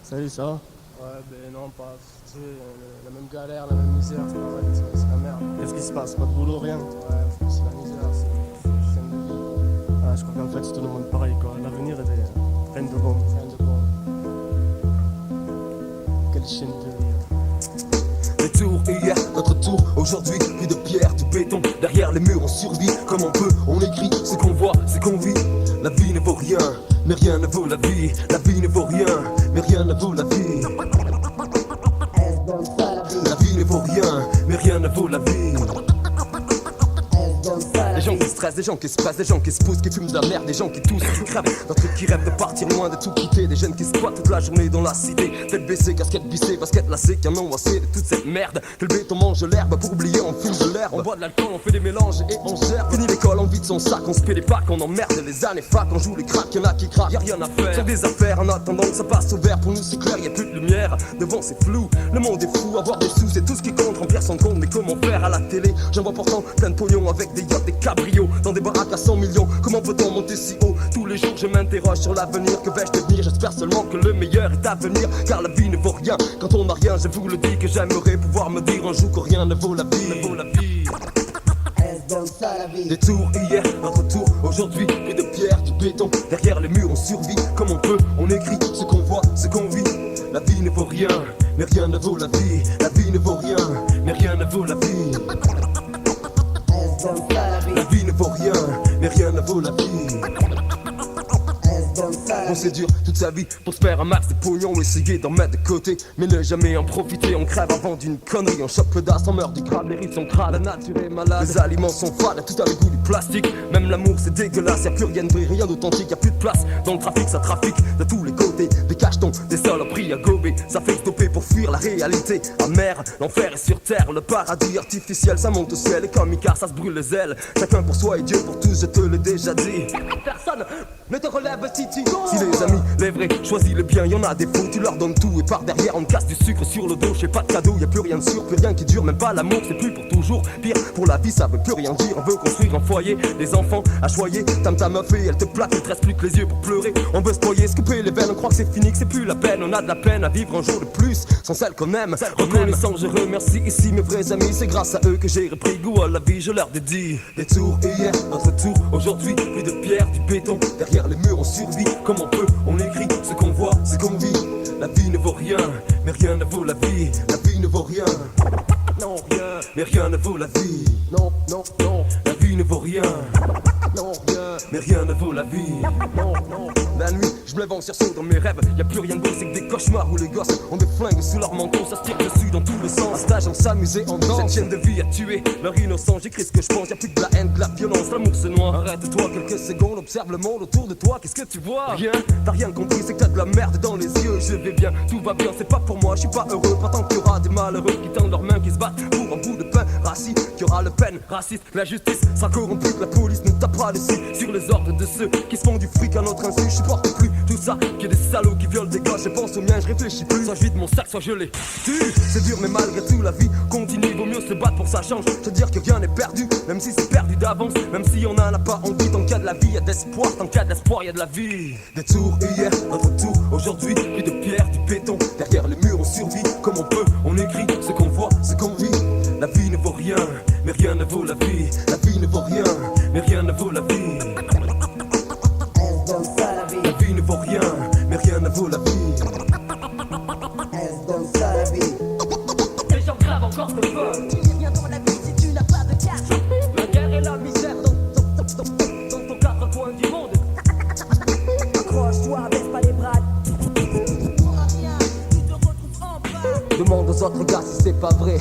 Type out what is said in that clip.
Salut, ça va? Ouais, ben non, pas. Tu sais, la même galère, la même misère, c'est la merde. Qu'est-ce qui se passe? Pas de boulot, rien? Ouais, c'est la misère, c'est chaîne de vie. Ah, je crois qu'en fait, c'est tout le monde pareil, quoi. L'avenir est plein de bombes. Fin de bon. Quelle chaîne de vie. Des tours hier, notre tour aujourd'hui, plus de pierre, du béton. Derrière les murs on survit comme on peut, on écrit ce qu'on voit, ce qu'on vit. La vie ne vaut rien, mais rien ne vaut la vie. La vie ne vaut rien, mais rien ne vaut la vie. La vie ne vaut rien, mais rien ne vaut la vie. Des gens qui stressent, des gens qui se pressent, des gens qui se poussent, qui fument de la merde, des gens qui toussent, qui crèvent, d'autres qui rêvent de partir loin, de tout quitter, des jeunes qui squattent toute la journée dans la cité, tête baissée, casquette bissée, basket lacée, qui en ont assez de toute cette merde, que le béton mange l'herbe, pour oublier on fume de l'herbe, on boit de l'alcool, on fait des mélanges et on gère. Fini l'école, on vide son sac, on se fait des packs, on emmerde les années fac, on joue les cracks, y'en a qui craquent, y'a rien à faire, sont des affaires en attendant que ça passe au vert, pour nous c'est clair, y'a plus de lumière, devant c'est flou, le monde est fou, avoir des sous c'est tout ce qui compte, remplir son compte, mais comment faire à la télé, j'en vois pourtant plein de pognon avec des yachts, des cabriots, dans des baraques à 100 millions, comment peut-on monter si haut? Tous les jours je m'interroge sur l'avenir, que vais-je devenir? J'espère seulement que le meilleur est à venir, car la vie ne vaut rien, quand on n'a rien, je vous le dis que j'aimerais pouvoir me dire un jour que rien ne vaut la vie, ne vaut la vie. Des tours hier, notre tour aujourd'hui, plus de pierre, du béton, derrière les murs on survit comme on peut, on écrit ce qu'on voit, ce qu'on vit. La vie ne vaut rien, mais rien ne vaut la vie. La vie ne vaut rien, mais rien ne vaut la vie. La vie ne vaut rien, mais rien ne vaut la vie. On s'est dur toute sa vie pour se faire un max de pognon, essayer d'en mettre de côté, mais ne jamais en profiter. On crève avant d'une connerie, on chope d'as, on meurt du crabe, les riz sont crades, la nature est malade, les aliments sont fades, tout a le goût du plastique. Même l'amour c'est dégueulasse, y'a plus rien de vrai, rien d'authentique, y'a plus de place. Dans le trafic ça trafique de tous les côtés, des cachetons, des saloperies à gober. Ça fait stopper pour fuir la réalité amère. L'enfer est sur terre, le paradis artificiel, ça monte au ciel et comme Icar ça se brûle les ailes. Chacun pour soi et Dieu pour tous, je te l'ai déjà dit. Personne ne te relève si tu Si les amis, les vrais, choisis le bien, y'en a des faux, tu leur donnes tout et par derrière on te casse du sucre sur le dos. J'ai pas de cadeau, y'a plus rien de sûr, plus rien qui dure, même pas l'amour, c'est plus pour toujours. Pire, pour la vie ça veut plus rien dire, on veut construire un foyer, des enfants à choyer. T'aimes ta meuf et elle te plaque, il te reste plus que les yeux pour pleurer. On veut se noyer, se couper les veines, on croit que c'est fini, que c'est plus la peine. On a de la peine à vivre un jour de plus, sans celle qu'on aime. Reconnaissant, je remercie ici mes vrais amis, c'est grâce à eux que j'ai repris goût à la vie, je leur dédie. Des tours hier, notre tour aujourd'hui, plus de pierre, du béton, derrière les murs on survit comme on peut, on écrit ce qu'on voit, ce qu'on vit. La vie ne vaut rien, mais rien ne vaut la vie. La vie ne vaut rien, non rien, mais rien ne vaut la vie. Non, non, non, La vie ne vaut rien, non, rien. mais rien ne vaut la vie. Non, non. La nuit, je me lève en sursaut dans mes rêves. Y'a plus rien de beau, c'est que des cauchemars où les gosses ont des flingues sous leur manteau. Ça se tire dessus dans tous les sens. À stage, on s'amusait en danse. Cette chaîne de vie a tué leur innocence. J'écris ce que je pense, y'a plus de la haine, de la violence. L'amour c'est noir. Arrête-toi quelques secondes, observe le monde autour de toi. Qu'est-ce que tu vois? Rien, t'as rien compris, c'est que t'as de la merde dans les yeux. Je vais bien, tout va bien, c'est pas pour moi, je suis pas heureux. Pas tant qu'il y aura des malheureux qui tendent leurs mains, qui se battent pour un bout de pain. Raciste, qu'il y aura le peine, raciste. La justice sera corrompue, que la police nous tapera dessus. Sur les ordres de ceux qui se font du fric à notre insu. Je supporte plus tout ça, qu'il y ait des salauds qui violent des gosses. Je pense au mien, je réfléchis plus. Soit je vide mon sac, soit je les tue. C'est dur mais malgré tout la vie continue. Vaut mieux se battre pour que ça change. Te dire que rien n'est perdu, même si c'est perdu d'avance. Même si on en a pas envie, tant qu'il y a de la vie, y'a d'espoir. Tant qu'il y a de l'espoir, y'a de la vie. Des tours hier, notre tour aujourd'hui, plus de pierre, du béton. Derrière les murs on survit comme on peut, on écrit ce qu'on voit, ce qu'on vit. La vie ne vaut rien, mais rien ne vaut la vie. La vie ne vaut rien, mais rien ne vaut la vie. La vie ne vaut rien, mais rien ne vaut la vie. Les gens gravent encore de feu. Tu n'es rien dans la vie si tu n'as pas de cash. La guerre et la misère dans ton quatre coins du monde. Accroche-toi, baisse pas les bras. Demande aux autres gars si c'est pas vrai.